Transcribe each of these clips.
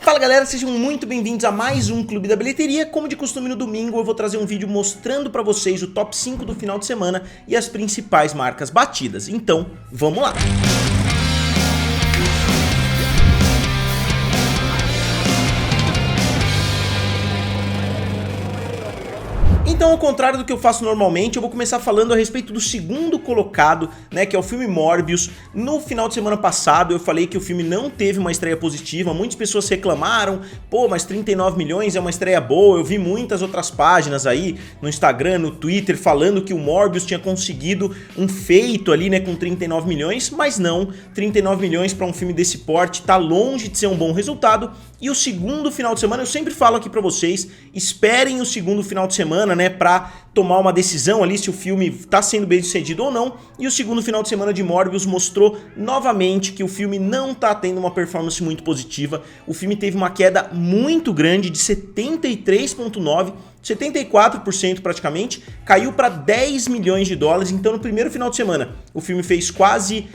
Fala galera, sejam muito bem-vindos a mais um Clube da Bilheteria. Como de costume no domingo eu vou trazer um vídeo mostrando pra vocês o top 5 do final de semana e as principais marcas batidas. Então, vamos lá! Então, ao contrário do que eu faço normalmente, eu vou começar falando a respeito do segundo colocado, né, que é o filme Morbius. No final de semana passado eu falei que o filme não teve uma estreia positiva, muitas pessoas reclamaram, pô, mas 39 milhões é uma estreia boa. Eu vi muitas outras páginas aí no Instagram, no Twitter, falando que o Morbius tinha conseguido um feito ali, né, com 39 milhões, mas não, 39 milhões para um filme desse porte tá longe de ser um bom resultado. E o segundo final de semana, eu sempre falo aqui pra vocês, esperem o segundo final de semana, né, pra tomar uma decisão ali se o filme tá sendo bem sucedido ou não. E o segundo final de semana de Morbius mostrou novamente que o filme não tá tendo uma performance muito positiva. O filme teve uma queda muito grande de 73,9%, 74% praticamente, caiu para 10 milhões de dólares. Então no primeiro final de semana o filme fez quase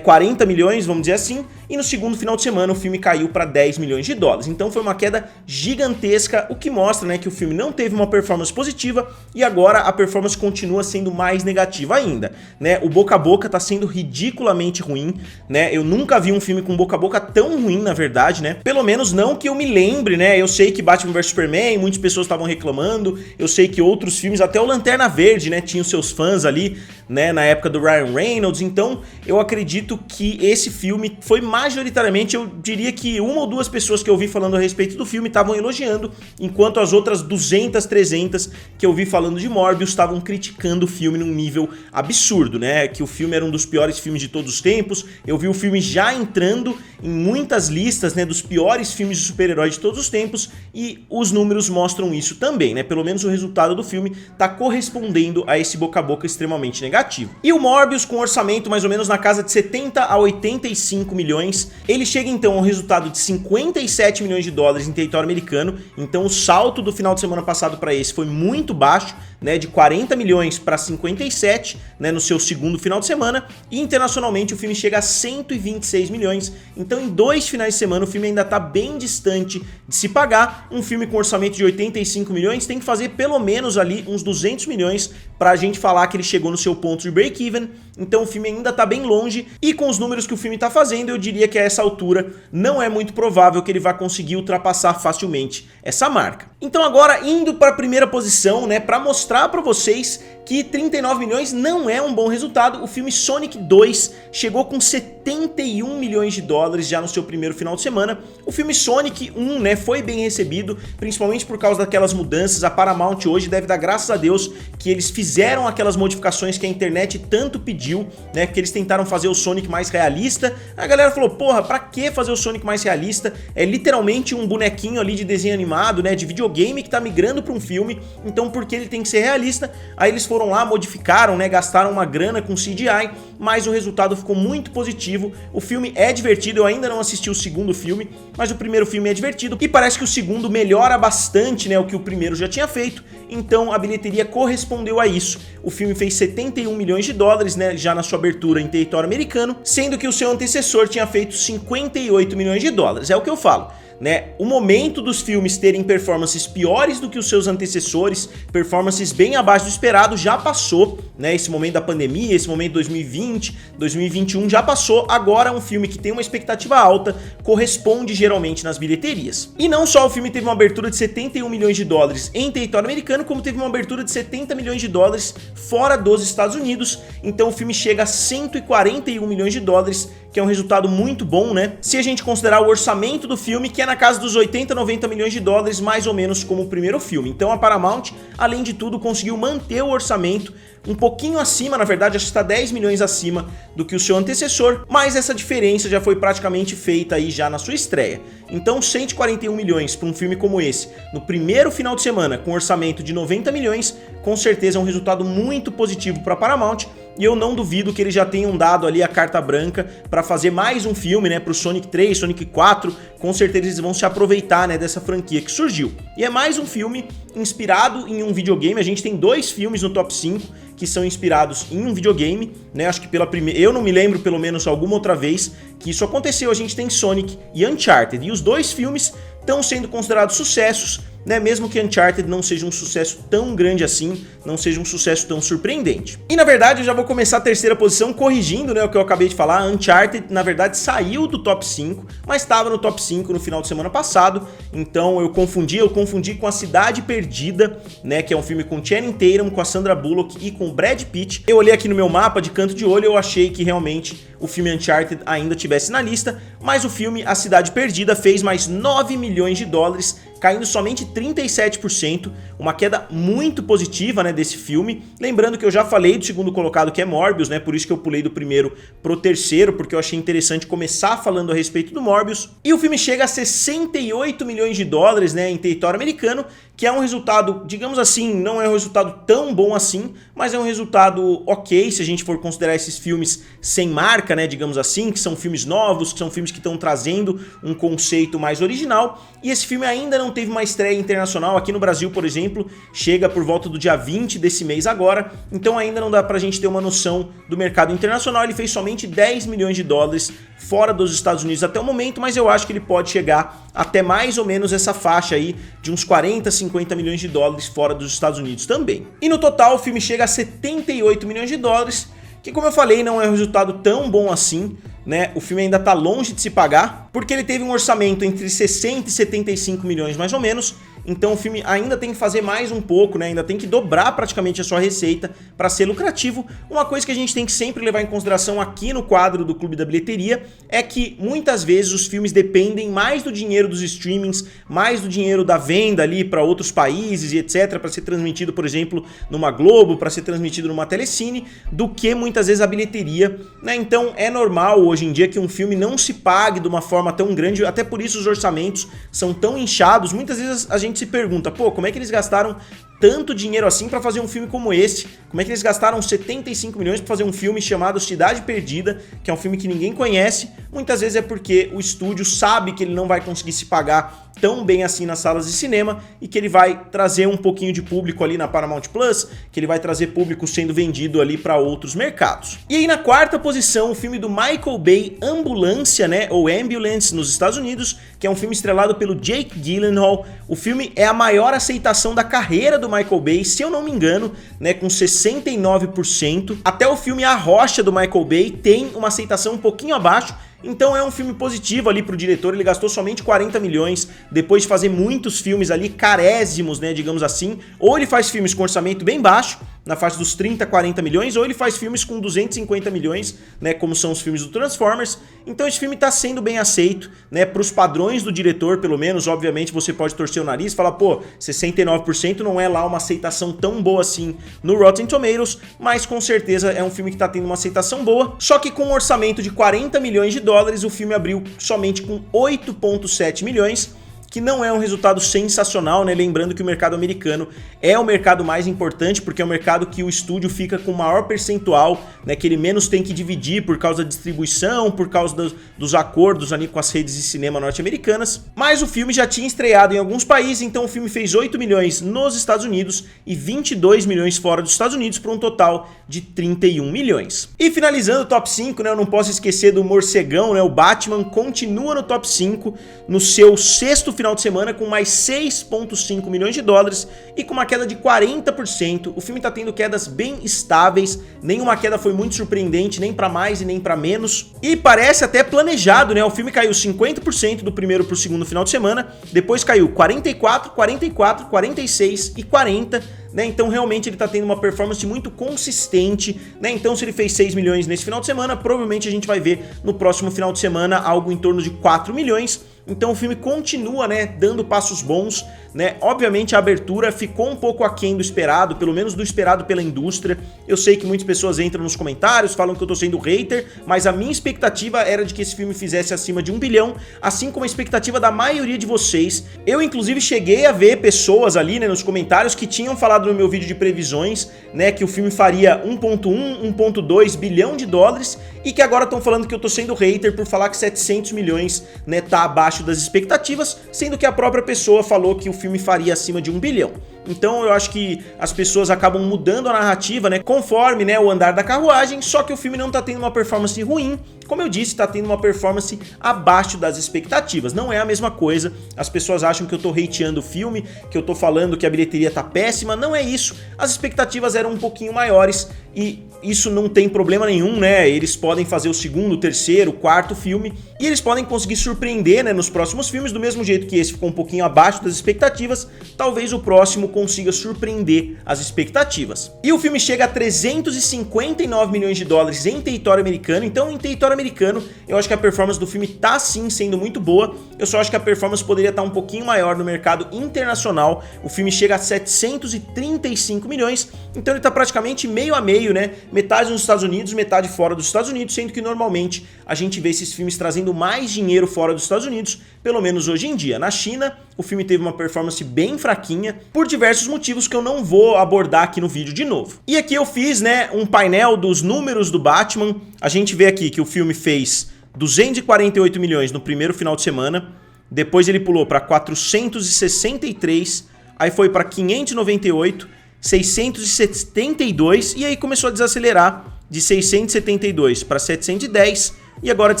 40 milhões, vamos dizer assim, e no segundo final de semana o filme caiu para 10 milhões de dólares. Então foi uma queda gigantesca, o que mostra, né, que o filme não teve uma performance positiva e agora a performance continua sendo mais negativa ainda, né? O boca a boca tá sendo ridiculamente ruim, né? Eu nunca vi um filme com boca a boca tão ruim, na verdade, né? Pelo menos não que eu me lembre, né? Eu sei que Batman vs Superman, muitas pessoas estavam reclamando, eu sei que outros filmes, até o Lanterna Verde, né, tinham seus fãs ali, né, na época do Ryan Reynolds. Então eu acredito que esse filme foi majoritariamente, eu diria que uma ou duas pessoas que eu vi falando a respeito do filme estavam elogiando, enquanto as outras 200, 300 que eu vi falando de Morbius estavam criticando o filme num nível absurdo, né, que o filme era um dos piores filmes de todos os tempos. Eu vi o filme já entrando em muitas listas, né, dos piores filmes de super-herói de todos os tempos, e os números mostram isso também, né, pelo menos o resultado do filme tá correspondendo a esse boca a boca extremamente negativo. E o Morbius, com orçamento mais ou menos na casa de 70 a 85 milhões, ele chega então ao resultado de 57 milhões de dólares em território americano. Então o salto do final de semana passado para esse foi muito baixo, né, de 40 milhões para 57, né, no seu segundo final de semana, e internacionalmente o filme chega a 126 milhões. Então em 2 finais de semana o filme ainda está bem distante de se pagar. Um filme com orçamento de 85 milhões tem que fazer pelo menos ali uns 200 milhões para a gente falar que ele chegou no seu ponto de break-even. Então o filme ainda está bem longe, e com os números que o filme está fazendo, eu diria que a essa altura não é muito provável que ele vá conseguir ultrapassar facilmente essa marca. Então agora, indo para a primeira posição, né, para mostrar para vocês que 39 milhões não é um bom resultado, o filme Sonic 2 chegou com 71 milhões de dólares já no seu primeiro final de semana. O filme Sonic 1, né, foi bem recebido, principalmente por causa daquelas mudanças. A Paramount hoje deve dar graças a Deus que eles fizeram aquelas modificações que a internet tanto pediu, né, que eles tentaram fazer o Sonic mais realista. A galera falou, porra, pra que fazer o Sonic mais realista? É literalmente um bonequinho ali de desenho animado, né, de videogame que tá migrando pra um filme, então por que ele tem que ser realista? Aí eles foram lá, modificaram, né, gastaram uma grana com CGI, mas o resultado ficou muito positivo. O filme é divertido, eu ainda não assisti o segundo filme, mas o primeiro filme é divertido e parece que o segundo melhora bastante, né, o que o primeiro já tinha feito. Então a bilheteria correspondeu a isso. O filme fez 71 milhões de dólares, né, já na sua abertura em território americano, sendo que o seu antecessor tinha feito 58 milhões de dólares. É o que eu falo, né? O momento dos filmes terem performances piores do que os seus antecessores, performances bem abaixo do esperado, já passou, né? Esse momento da pandemia, esse momento de 2020, 2021 já passou. Agora um filme que tem uma expectativa alta corresponde geralmente nas bilheterias. E não só o filme teve uma abertura de 71 milhões de dólares em território americano, como teve uma abertura de 70 milhões de dólares fora dos Estados Unidos. Então o filme chega a 141 milhões de dólares, que é um resultado muito bom, né? Se a gente considerar o orçamento do filme, que é na casa dos 80, 90 milhões de dólares, mais ou menos como o primeiro filme. Então a Paramount, além de tudo, conseguiu manter o orçamento um pouquinho acima, na verdade, acho que está 10 milhões acima do que o seu antecessor, mas essa diferença já foi praticamente feita aí já na sua estreia. Então 141 milhões para um filme como esse, no primeiro final de semana, com orçamento de 90 milhões, com certeza é um resultado muito positivo para a Paramount, e eu não duvido que eles já tenham dado ali a carta branca para fazer mais um filme, né, para o Sonic 3, Sonic 4, com certeza eles vão se aproveitar, né, dessa franquia que surgiu. E é mais um filme inspirado em um videogame. A gente tem 2 filmes no top 5, que são inspirados em um videogame, né? Acho que eu não me lembro pelo menos alguma outra vez que isso aconteceu. A gente tem Sonic e Uncharted, e os dois filmes estão sendo considerados sucessos, né? Mesmo que Uncharted não seja um sucesso tão grande assim, não seja um sucesso tão surpreendente. E na verdade eu já vou começar a terceira posição corrigindo, né, o que eu acabei de falar. Uncharted na verdade saiu do top 5, mas estava no top 5 no final de semana passado, então eu confundi com A Cidade Perdida, né, que é um filme com Channing Tatum, com a Sandra Bullock e com o Brad Pitt. Eu olhei aqui no meu mapa de canto de olho e eu achei que realmente o filme Uncharted ainda tivesse na lista, mas o filme A Cidade Perdida fez mais 9 milhões de dólares, caindo somente 37%, uma queda muito positiva, né, desse filme. Lembrando que eu já falei do segundo colocado, que é Morbius, né, por isso que eu pulei do primeiro pro terceiro, porque eu achei interessante começar falando a respeito do Morbius. E o filme chega a 68 milhões de dólares, né, em território americano, que é um resultado, digamos assim, não é um resultado tão bom assim, mas é um resultado ok, se a gente for considerar esses filmes sem marca, né, digamos assim, que são filmes novos, que são filmes que estão trazendo um conceito mais original. E esse filme ainda não teve uma estreia internacional. Aqui no Brasil, por exemplo, chega por volta do dia 20 desse mês agora, então ainda não dá pra gente ter uma noção do mercado internacional. Ele fez somente 10 milhões de dólares fora dos Estados Unidos até o momento, mas eu acho que ele pode chegar até mais ou menos essa faixa aí de uns 40, 50 milhões de dólares fora dos Estados Unidos também. E no total o filme chega a 78 milhões de dólares, que, como eu falei, não é um resultado tão bom assim, né? O filme ainda tá longe de se pagar, porque ele teve um orçamento entre 60 e 75 milhões mais ou menos, então o filme ainda tem que fazer mais um pouco, né? Ainda tem que dobrar praticamente a sua receita para ser lucrativo. Uma coisa que a gente tem que sempre levar em consideração aqui no quadro do Clube da Bilheteria é que muitas vezes os filmes dependem mais do dinheiro dos streamings, mais do dinheiro da venda ali para outros países e etc, para ser transmitido, por exemplo, numa Globo, para ser transmitido numa Telecine, do que muitas vezes a bilheteria, né? Então é normal hoje em dia que um filme não se pague de uma forma tão grande, até por isso os orçamentos são tão inchados. Muitas vezes a gente se pergunta, pô, como é que eles gastaram tanto dinheiro assim para fazer um filme como esse? Como é que eles gastaram 75 milhões para fazer um filme chamado Cidade Perdida, que é um filme que ninguém conhece? Muitas vezes é porque o estúdio sabe que ele não vai conseguir se pagar tão bem assim nas salas de cinema e que ele vai trazer um pouquinho de público ali na Paramount Plus, que ele vai trazer público sendo vendido ali para outros mercados. E aí na quarta posição, o filme do Michael Bay, Ambulância, né, ou Ambulance nos Estados Unidos, que é um filme estrelado pelo Jake Gyllenhaal. O filme é a maior aceitação da carreira do Michael Bay, se eu não me engano, né, com 69%. Até o filme A Rocha do Michael Bay tem uma aceitação um pouquinho abaixo. Então é um filme positivo ali pro diretor. Ele gastou somente 40 milhões depois de fazer muitos filmes ali carésimos, né, digamos assim. Ou ele faz filmes com orçamento bem baixo, na faixa dos 30, 40 milhões, ou ele faz filmes com 250 milhões, né, como são os filmes do Transformers. Então esse filme tá sendo bem aceito, né, pros padrões do diretor, pelo menos. Obviamente você pode torcer o nariz e falar, pô, 69% não é lá uma aceitação tão boa assim no Rotten Tomatoes, mas com certeza é um filme que tá tendo uma aceitação boa. Só que com um orçamento de 40 milhões de dólares, o filme abriu somente com 8,7 milhões, que não é um resultado sensacional, né? Lembrando que o mercado americano é o mercado mais importante, porque é o mercado que o estúdio fica com o maior percentual, né? Que ele menos tem que dividir por causa da distribuição, por causa dos acordos ali com as redes de cinema norte-americanas. Mas o filme já tinha estreado em alguns países, então o filme fez 8 milhões nos Estados Unidos e 22 milhões fora dos Estados Unidos, para um total de 31 milhões. E finalizando o top 5, né? Eu não posso esquecer do Morcegão, né? O Batman continua no top 5, no seu sexto final de semana, com mais 6,5 milhões de dólares e com uma queda de 40%. O filme tá tendo quedas bem estáveis, nenhuma queda foi muito surpreendente, nem para mais e nem para menos. E parece até planejado, né? O filme caiu 50% do primeiro pro segundo final de semana, depois caiu 44, 44, 46 e 40%. Né? Então realmente ele tá tendo uma performance muito consistente, né? Então se ele fez 6 milhões nesse final de semana, provavelmente a gente vai ver no próximo final de semana algo em torno de 4 milhões. Então o filme continua, né, dando passos bons, né? Obviamente a abertura ficou um pouco aquém do esperado, pelo menos do esperado pela indústria. Eu sei que muitas pessoas entram nos comentários, falam que eu tô sendo hater, mas a minha expectativa era de que esse filme fizesse acima de 1 bilhão, assim como a expectativa da maioria de vocês. Eu inclusive cheguei a ver pessoas ali, né, nos comentários que tinham falado no meu vídeo de previsões, né, que o filme faria 1,1, 1,2 bilhão de dólares e que agora estão falando que eu tô sendo hater por falar que 700 milhões, né, tá abaixo das expectativas, sendo que a própria pessoa falou que o filme faria acima de 1 bilhão. então eu acho que as pessoas acabam mudando a narrativa, né, conforme, né, o andar da carruagem, só que o filme não tá tendo uma performance ruim, como eu disse, tá tendo uma performance abaixo das expectativas, não é a mesma coisa, as pessoas acham que eu tô hateando o filme, que eu tô falando que a bilheteria tá péssima, não é isso, as expectativas eram um pouquinho maiores e isso não tem problema nenhum, né, eles podem fazer o segundo, terceiro, quarto filme e eles podem conseguir surpreender, né, nos próximos filmes, do mesmo jeito que esse ficou um pouquinho abaixo das expectativas, talvez o próximo consiga surpreender as expectativas. E o filme chega a 359 milhões de dólares em território americano, então em território americano eu acho que a performance do filme tá sim sendo muito boa, eu só acho que a performance poderia estar um pouquinho maior no mercado internacional, o filme chega a 735 milhões, então ele tá praticamente meio a meio, né, metade nos Estados Unidos, metade fora dos Estados Unidos, sendo que normalmente a gente vê esses filmes trazendo mais dinheiro fora dos Estados Unidos, pelo menos hoje em dia. Na China, o filme teve uma performance bem fraquinha, por diversos motivos que eu não vou abordar aqui no vídeo de novo. E aqui eu fiz, né, um painel dos números do Batman, a gente vê aqui que o filme fez 248 milhões no primeiro final de semana, depois ele pulou para 463, aí foi para 598, 672 e aí começou a desacelerar de 672 para 710 e agora de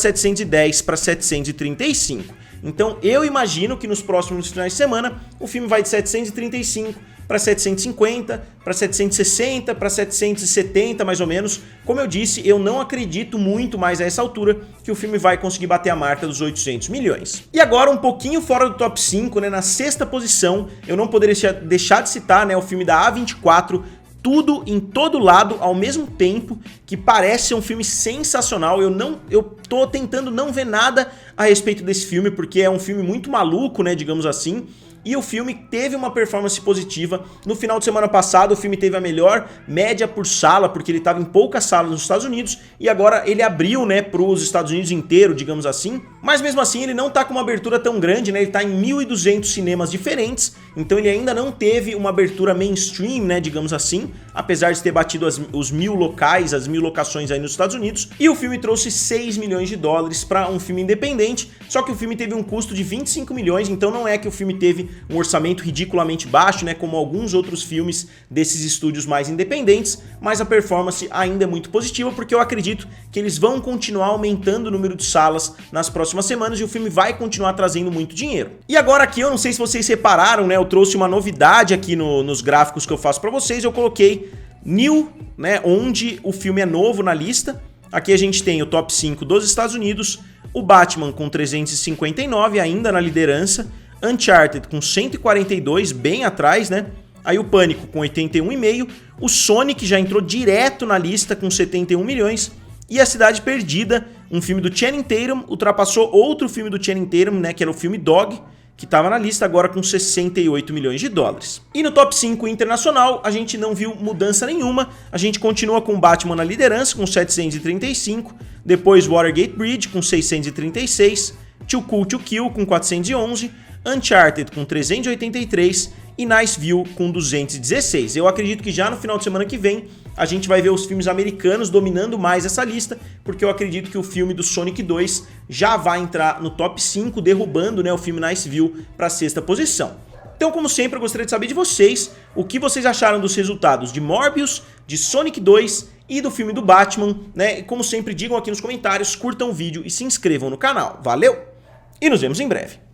710 para 735. Então eu imagino que nos próximos finais de semana o filme vai de 735 para 750, para 760, para 770 mais ou menos. Como eu disse, eu não acredito muito mais a essa altura que o filme vai conseguir bater a marca dos 800 milhões. E agora um pouquinho fora do top 5, né, na sexta posição, eu não poderia deixar de citar, né, o filme da A24, Tudo em Todo Lado ao mesmo tempo, que parece ser um filme sensacional. Eu tô tentando não ver nada a respeito desse filme, porque é um filme muito maluco, né, digamos assim. E o filme teve uma performance positiva. No final de semana passado, o filme teve a melhor média por sala, porque ele estava em poucas salas nos Estados Unidos, e agora ele abriu, né, para os Estados Unidos inteiro, digamos assim. Mas mesmo assim, ele não tá com uma abertura tão grande, né, ele tá em 1.200 cinemas diferentes, então ele ainda não teve uma abertura mainstream, né, digamos assim, apesar de ter batido os 1.000 locais, as 1.000 locações aí nos Estados Unidos, e o filme trouxe 6 milhões de dólares para um filme independente, só que o filme teve um custo de 25 milhões, então não é que o filme teve um orçamento ridiculamente baixo, né, como alguns outros filmes desses estúdios mais independentes, mas a performance ainda é muito positiva, porque eu acredito que eles vão continuar aumentando o número de salas nas próximas semanas e o filme vai continuar trazendo muito dinheiro. E agora aqui, eu não sei se vocês repararam, né, eu trouxe uma novidade aqui nos gráficos que eu faço pra vocês, eu coloquei New, né, onde o filme é novo na lista. Aqui a gente tem o top 5 dos Estados Unidos, o Batman com 359 ainda na liderança, Uncharted com 142, bem atrás, né? Aí o Pânico com 81,5, o Sonic já entrou direto na lista com 71 milhões, e A Cidade Perdida, um filme do Channing Tatum, ultrapassou outro filme do Channing Tatum, né, que era o filme Dog, que estava na lista agora com 68 milhões de dólares. E no top 5 internacional, a gente não viu mudança nenhuma, a gente continua com Batman na liderança com 735, depois Watergate Bridge com 636, Too Cool to Kill com 411, Uncharted com 383 e Nice View com 216. Eu acredito que já no final de semana que vem a gente vai ver os filmes americanos dominando mais essa lista, porque eu acredito que o filme do Sonic 2 já vai entrar no top 5, derrubando, né, o filme Nice View para a sexta posição. Então, como sempre, eu gostaria de saber de vocês o que vocês acharam dos resultados de Morbius, de Sonic 2 e do filme do Batman, né? E como sempre, digam aqui nos comentários, curtam o vídeo e se inscrevam no canal. Valeu! E nos vemos em breve.